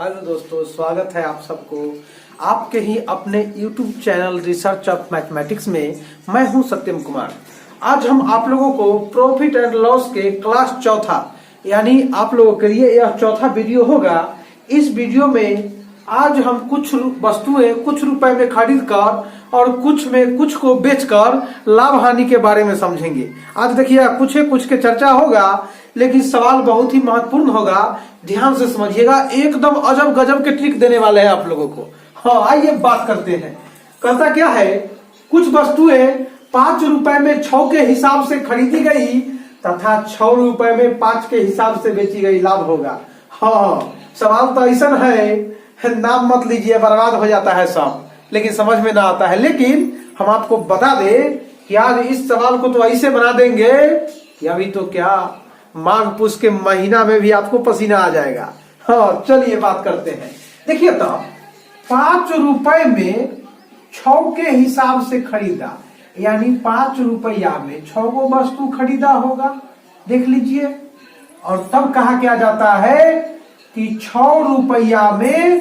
Hello दोस्तों, स्वागत है आप सबको आपके ही अपने YouTube channel research of mathematics में। मैं हूं सत्यम कुमार। आज हम आप लोगों को प्रॉफिट एंड लॉस के क्लास चौथा यानी आप लोगों के लिए यह चौथा वीडियो होगा। इस वीडियो में आज हम कुछ वस्तुएं कुछ रुपए में खरीद कर और कुछ को बेचकर लाभ हानि के बारे में समझेंगे। आज देखिए कुछ के चर्चा होगा, लेकिन सवाल बहुत ही महत्वपूर्ण होगा। ध्यान से समझिएगा, एकदम अजब गजब के ट्रिक देने वाले हैं आप लोगों को। हाँ, आइए बात करते हैं। कहता क्या है, कुछ वस्तुएं 5 रुपए में 6 के हिसाब से खरीदी गई तथा 6 रुपए में 5 के हिसाब से बेची गई, लाभ होगा। हाँ, सवाल तो ऐसा है, नाम मत लीजिए, बर्बाद हो जाता है सब, लेकिन समझ में ना आता है। लेकिन हम आपको बता दें कि आज इस सवाल को तो ऐसे बना देंगे कि अभी तो क्या माघ पुष के महीना में भी आपको पसीना आ जाएगा। हाँ, चलिए बात करते हैं। देखिए तो 5 रुपए में 6 के हिसाब से खरीदा, यानी 5 रुपया में 6 गो वस्तु खरीदा होगा, देख लीजिए। और तब कहा क्या जाता है कि 6 रुपया में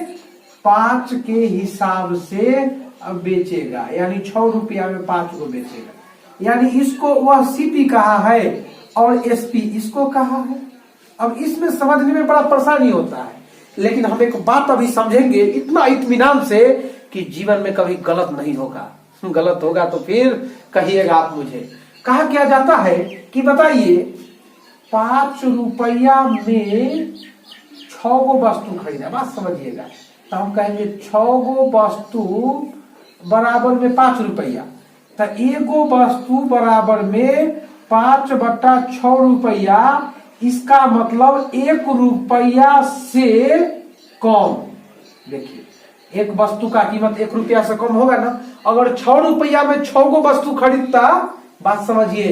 5 के हिसाब से अब बेचेगा, यानी 6 रुपया में 5 को बेचेगा। यानी इसको वह सीपी कहा है और एसपी इसको कहा है। अब इसमें समझने में बड़ा परेशानी होता है, लेकिन हम एक बात अभी समझेंगे इतना इत्मीनान से कि जीवन में कभी गलत नहीं होगा। गलत होगा तो फिर कहिएगा आप मुझे। कहा क्या जाता है कि बताइए 5 रुपया में 6 गो वस्तु खरीदा, बात समझिएगा। तो हम कहेंगे 6 गो वस्तु बराबर में 5 रुपया, तो एगो वस्तु बराबर में 5/6 रुपया। इसका मतलब 1 रुपया से कम। देखिए, एक वस्तु का कीमत 1 रुपया से कम होगा ना। अगर 6 रुपया में 6 गो वस्तु खरीदता, बात समझिए,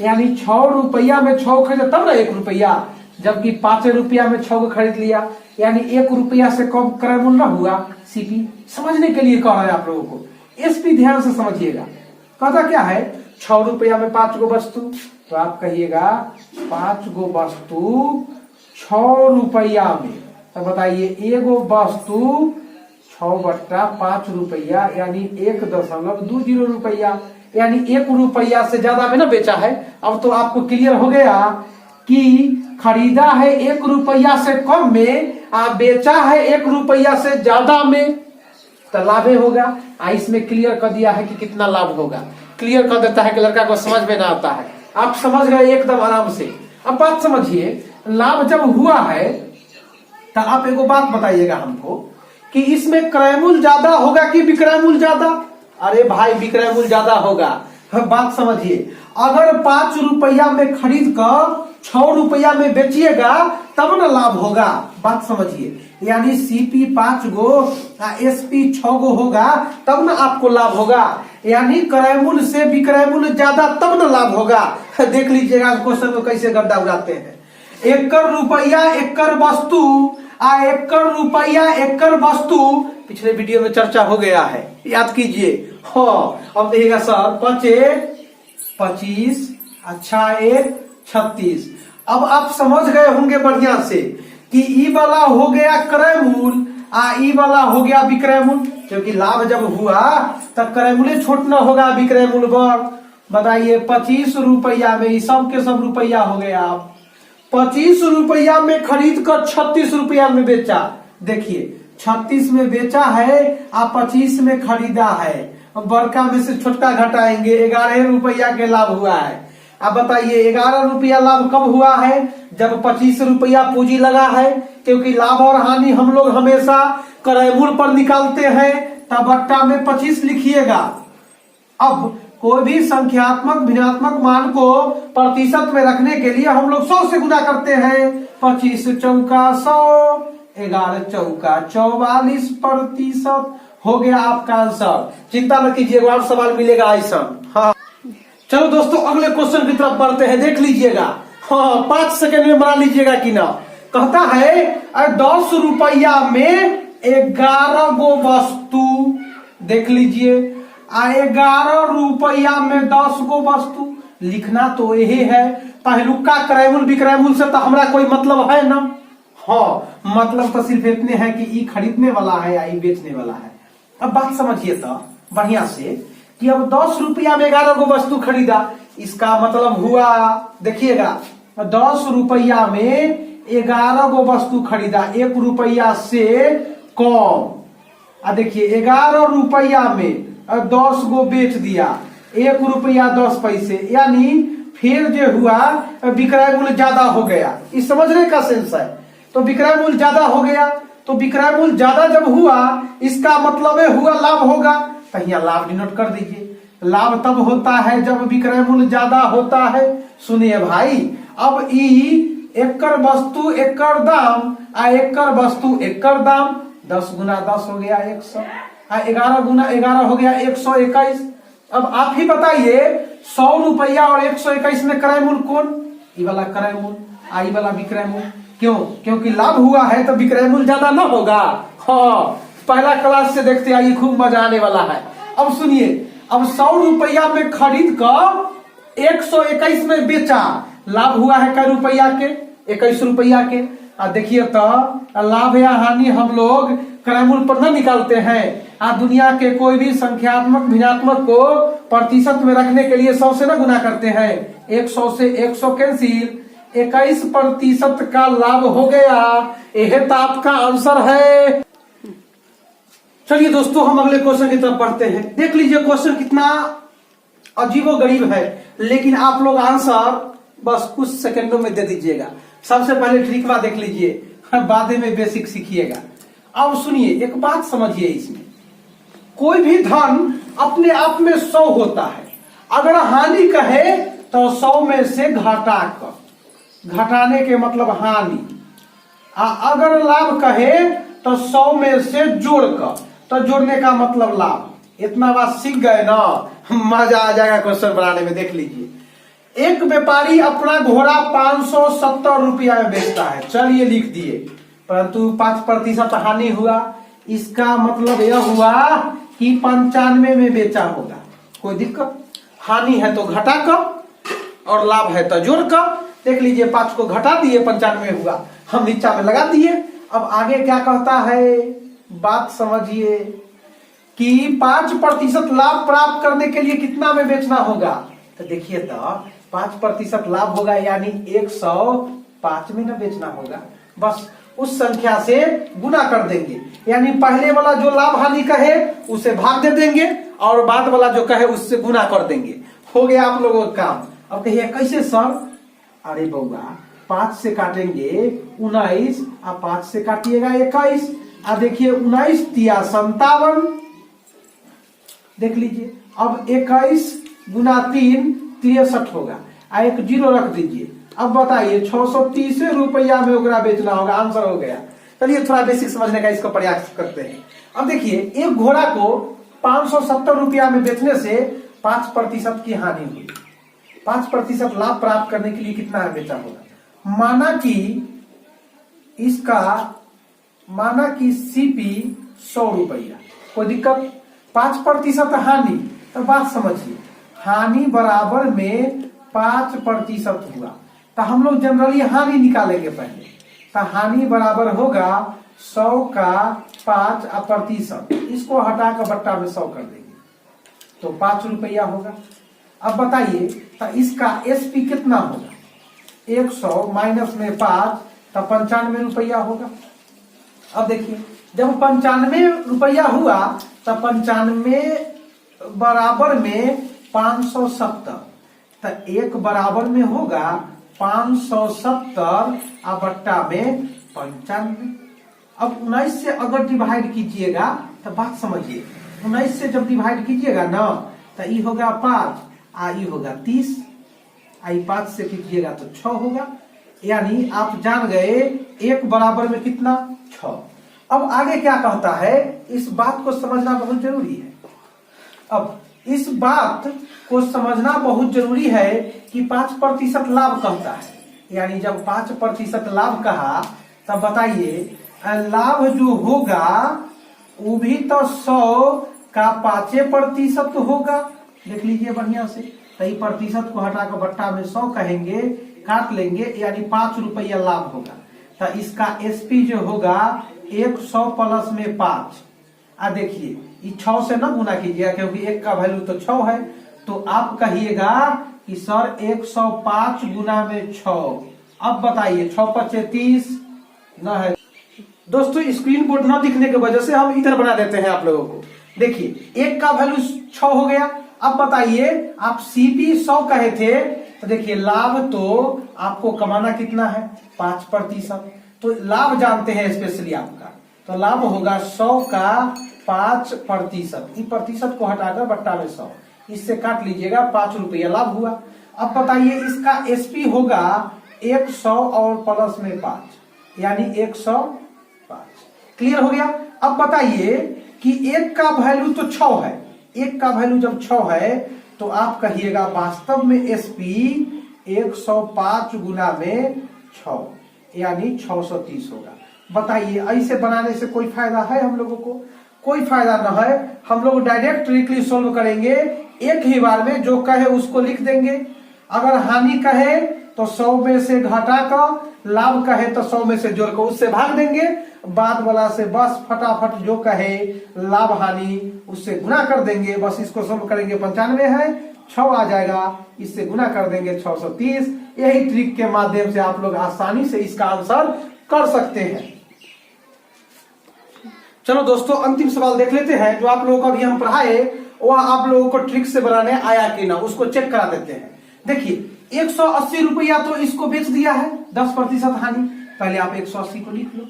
यानी 6 रुपया में 6 खरीदा तब ना 1 रुपया, जबकि 5 रुपया में 6 को खरीद लिया, यानी 1 रुपया से कम क्रय मूल्य न हुआ। सीपी समझने के लिए कह रहा है आप लोगों को, एसपी ध्यान से समझिएगा। कहता क्या है, 6 रुपया में 5 गो वस्तु, तो आप कहिएगा 5 गो वस्तु 6 रुपया में। तो बताइए एगो वस्तु 6/5 रुपया, यानी 1.20 रुपया, यानी 1 रुपया से ज्यादा में ना बेचा है। अब तो आपको क्लियर हो गया कि खरीदा है 1 रुपया से कम में, बेचा है 1 रुपया से ज्यादा में, तो लाभ होगा। इसमें क्लियर कर दिया है कि कितना लाभ होगा। क्लियर कर देता है कि लड़का को समझ में ना आता है। आप समझ गए एकदम आराम से। अब बात समझिए, लाभ जब हुआ है तो आप एगो बात बताइएगा हमको कि इसमें क्रय मूल्य ज्यादा होगा कि विक्रय मूल्य ज्यादा। अरे भाई, विक्रय मूल्य ज्यादा होगा। बात समझिए, अगर 5 रुपया में खरीद कर 6 रुपया में बेचिएगा तब ना लाभ होगा। बात समझिए, यानी सीपी 5 गो एसपी 6 गो होगा तब ना आपको लाभ होगा। यानी क्रय मूल्य से विक्रय मूल्य ज्यादा तब ना लाभ होगा। देख लीजिएगा क्वेश्चन को कैसे गड्ढा उड़ाते हैं। 1 रुपया 1 वस्तु, 1 रुपया 1 वस्तु, पिछले वीडियो में चर्चा हो गया है, याद कीजिए। हाँ, अब देखिएगा सर, 5 25, अच्छा 1 36। अब आप समझ गए होंगे बढ़िया से कि ई वाला हो गया क्रय मूल्य, ई वाला हो गया विक्रय मूल्य। क्योंकि लाभ जब हुआ तब क्रय मूल्य छोटना होगा, विक्रय मूल्य बड़। बताइए 25 रुपया में सब के सब रुपया हो गया। 25 रुपया में खरीद कर 36 रुपया में बेचा। देखिए 36 में बेचा है, 25 में खरीदा है। बड़का में से छोटका घटाएंगे, 11 रुपया के लाभ हुआ है। अब बताइए 11 रुपया लाभ कब हुआ है, जब 25 रुपया पूंजी लगा है। क्योंकि लाभ और हानि हम लोग हमेशा क्रय मूल्य पर निकालते हैं, तब बट्टा में 25 लिखिएगा। अब कोई भी संख्यात्मक भिन्नात्मक मान को प्रतिशत में रखने के लिए हम लोग 100 से गुना करते हैं। 25 चौका 100, 11 चौका 44% हो गया आपका आंसर। चिंता न कीजिए, और सवाल मिलेगा ऐसा। हाँ, चलो दोस्तों अगले क्वेश्चन की तरफ बढ़ते हैं, देख लीजिएगा। हाँ, 5 सेकंड में बना लीजिएगा कि ना। कहता है 10 रुपया में 11 गो वस्तु, देख लीजिए। 11 रुपया में 10 गो वस्तु, लिखना तो यही है। पहलुका क्रय मूल्य विक्रय मूल्य से तो हमारा कोई मतलब है ना। हाँ, मतलब तो सिर्फ इतने हैं कि ई खरीदने वाला है या ई बेचने वाला है। अब बात समझिए तो बढ़िया से कि अब 10 रुपया में 11 गो वस्तु खरीदा, इसका मतलब हुआ, देखिएगा 10 रुपया में 11 गो वस्तु खरीदा, 1 रुपया से कम। देखिए 11 रुपया में 10 गो बेच दिया, 1 रुपया 10 पैसे, यानी फिर जो हुआ विक्रय मूल्य ज्यादा हो गया। इस समझने का सेंस है। तो विक्रय मूल्य ज्यादा हो गया, तो विक्रय मूल्य ज्यादा जब हुआ इसका मतलब हुआ लाभ होगा। तो यहाँ लाभ डिनोट कर दीजिए। लाभ तब होता है जब विक्रय मूल्य ज्यादा होता है। सुनिए भाई, अब एकर वस्तु एकर दाम आ एकर वस्तु एकर दाम, 10 गुना 10 हो गया 100, 11 गुना 11 हो गया 121। अब आप ही बताइए 100 रुपया और 121 में क्रय मूल्य कौन? ई वाला क्रय मूल्य, आई वाला विक्रय मूल्य। क्यों? क्योंकि लाभ हुआ है तो विक्रय मूल्य ज्यादा ना होगा। हाँ, पहला क्लास से देखते आइए, खूब मजा आने वाला है। अब सुनिए, अब 100 रुपया में खरीद कर 121 में बेचा, लाभ हुआ है कै रुपया के? 21 रुपया के। देखिए तो लाभ या हानि हम लोग क्रय मूल्य पर न निकालते हैं। दुनिया के कोई भी संख्यात्मक भिन्नात्मक को प्रतिशत में रखने के लिए 100 से न गुना करते हैं। 100 से 100 कैंसिल, 21% का लाभ हो गया। यह तो आपका आंसर है। चलिए दोस्तों, हम अगले क्वेश्चन की तरफ बढ़ते हैं। देख लीजिए क्वेश्चन कितना अजीबोगरीब है, लेकिन आप लोग आंसर बस कुछ सेकंडों में दे दीजिएगा। सबसे पहले ट्रिकवा देख लीजिए, बाद में बेसिक सीखिएगा। अब सुनिए, एक बात समझिए, इसमें कोई भी धन अपने आप में 100 होता है। अगर हानि कहे तो 100 में से घटा कर, घटाने के मतलब हानि। अगर लाभ कहे तो 100 में से जोड़कर, तो जोड़ने का मतलब लाभ। इतना बात सीख गए ना, मजा आ जाएगा क्वेश्चन बनाने में। देख लीजिए, एक व्यापारी अपना घोड़ा 570 रुपया में बेचता है। चलिए लिख दिए, परंतु 5% हानि हुआ। इसका मतलब यह हुआ कि 95 में बेचा होगा। कोई दिक्कत? हानि है तो घटा कर और लाभ है तो जोड़ कर। देख लीजिए, 5 को घटा दिए, 95 हुआ, हम नीचा में लगा दिए। अब आगे क्या कहता है, बात समझिए कि 5% लाभ प्राप्त करने के लिए कितना में बेचना होगा। तो देखिए तो 5% लाभ होगा, यानी 105 में न बेचना होगा। बस उस संख्या से गुना कर देंगे, यानी पहले वाला जो लाभ हानि कहे उसे भाग दे देंगे और बाद वाला जो कहे उससे गुना कर देंगे। हो गया आप लोगों का काम। अब कहिए कैसे सर? अरे बउआ, 5 से काटेंगे 19, आप 5 से काटिएगा 21। देखिए 19 तिया 57। देख लीजिए, अब 21 गुना 3 63 होगा। एक 0 रख दीजिए। अब बताइए 630 रुपया में ओकरा बेचना होगा। आंसर हो गया। चलिए थोड़ा बेसिक समझने का इसको प्रयास करते हैं। अब देखिए, एक घोड़ा को 570 रुपया में बेचने से 5% की हानि हुई। 5% लाभ प्राप्त करने के लिए कितना बेचा होगा? माना कि सीपी 100 रुपया। कोई दिक्कत? 5% हानि। तो बात समझिए, हानि बराबर में 5% हुआ। तो हम लोग जनरली हानि निकालेंगे पहले। तो हानि बराबर होगा 100 का 5%। इसको हटा कर बट्टा में 100 कर देंगे तो 5 रुपया होगा। अब बताइए, तो इसका एसपी कितना होगा? 100 माइनस में 5, तो 95 रुपया होगा। अब देखिए, जब 95 रुपया हुआ तो 95 बराबर में 570, तो 1 बराबर में होगा 570 बट्टा में 95। अब 19 से अगर डिवाइड कीजिएगा तो बात समझिए, 19 से जब डिवाइड कीजिएगा ना तो ये होगा 5, ये होगा 30, 5 से कीजिएगा तो 6 होगा। यानी आप जान गए 1 बराबर में कितना? 6। अब आगे क्या कहता है, इस बात को समझना बहुत जरूरी है। अब इस बात को समझना बहुत जरूरी है कि 5% लाभ कहता है। यानी जब 5% लाभ कहा तब बताइए, लाभ जो होगा वो भी तो 100 का 5% होगा। देख लीजिए बढ़िया से, तो प्रतिशत को हटाकर बट्टा में 100 कहेंगे, काट लेंगे, यानी 5 रुपया लाभ होगा। तो इसका एसपी जो होगा 100 प्लस में 5। देखिए ये 6 से ना गुना कीजिएगा क्योंकि 1 का वैल्यू तो 6 है। तो आप कहिएगा कि सर 105 गुना में 6। अब बताइए 6 पच्चे 30 न है। दोस्तों स्क्रीन बोर्ड ना दिखने की वजह से हम इधर बना देते हैं आप लोगों को। देखिए 1 का वैल्यू 6 हो गया। अब बताइए आप सीपी 100 कहे थे तो देखिए लाभ तो आपको कमाना कितना है 5%। तो लाभ जानते हैं स्पेशली आपका, तो लाभ होगा 100 का 5%। इस प्रतिशत को हटाकर बट्टा में 100, इससे काट लीजिएगा 5 रुपया लाभ हुआ। अब बताइए इसका एसपी होगा 100 और प्लस में 5 यानी 105। क्लियर हो गया। अब बताइए कि 1 का वैल्यू तो 6 है, 1 का वैल्यू जब 6 है तो आप कहिएगा वास्तव में एसपी 105 गुना में 6 यानी 630 होगा। बताइए ऐसे बनाने से कोई फायदा है हम लोगों को? कोई फायदा न है। हम लोग डायरेक्टली सोल्व करेंगे, एक ही बार में जो कहे उसको लिख देंगे। अगर हानि कहे तो 100 में से घटा कर, लाभ कहे तो 100 में से जोड़ कर उससे भाग देंगे। बाद वाला से बस फटाफट जो कहे लाभ हानि उससे गुना कर देंगे। बस इसको सोल्व करेंगे, 95 है 6 आ जाएगा, इससे गुना कर देंगे 630। यही ट्रिक के माध्यम से आप लोग आसानी से इसका आंसर कर सकते हैं। चलो दोस्तों अंतिम सवाल देख लेते हैं जो आप लोगों को अभी हम पढ़ाए वह आप लोगों को ट्रिक से बनाने आया कि ना, उसको चेक करा देते हैं। देखिए 180 रुपया तो इसको बेच दिया है, 10% हानि। पहले आप 180 को लिख लो।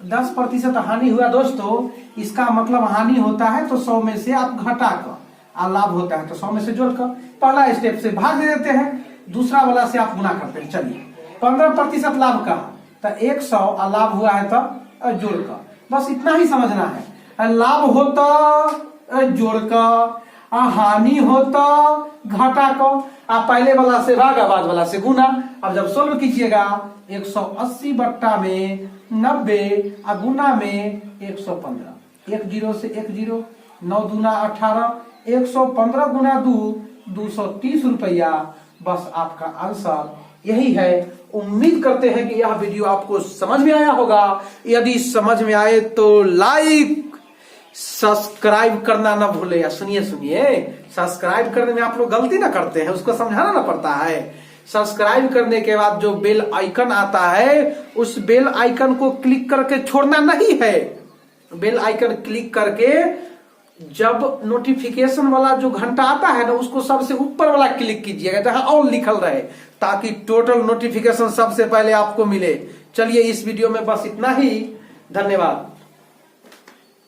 10% हानि हुआ दोस्तों, इसका मतलब हानि होता है तो 100 में से आप घटा कर, और लाभ होता है तो 100 में से जोड़कर पहला स्टेप से भाग दे देते हैं, दूसरा वाला से आप गुना करते हैं। चलिए 15% लाभ का तो 100 और लाभ हुआ है तो जोड़कर, बस इतना ही समझना है। लाभ होता जोड़कर, हानि होता घटा को, आप पहले वाला से भागा बाद वाला से गुना। अब जब सोल्व कीजिएगा 180 बट्टा में 90 और गुना में 115, 1 0 से 1 0, 9 दूना 18, 115 गुना 2 230 रुपया। बस आपका आंसर यही है। उम्मीद करते हैं कि यह वीडियो आपको समझ में आया होगा। यदि समझ में आए तो लाइक सब्सक्राइब करना ना भूले। सुनिए सब्सक्राइब करने में आप लोग गलती ना करते हैं, उसको समझाना ना पड़ता है। सब्सक्राइब करने के बाद जो बेल आइकन आता है उस बेल आइकन को क्लिक करके छोड़ना नहीं है। बेल आइकन क्लिक करके जब नोटिफिकेशन वाला जो घंटा आता है ना उसको सबसे ऊपर वाला क्लिक कीजिएगा जहां ऑल लिखल रहे, ताकि टोटल नोटिफिकेशन सबसे पहले आपको मिले। चलिए इस वीडियो में बस इतना ही। धन्यवाद।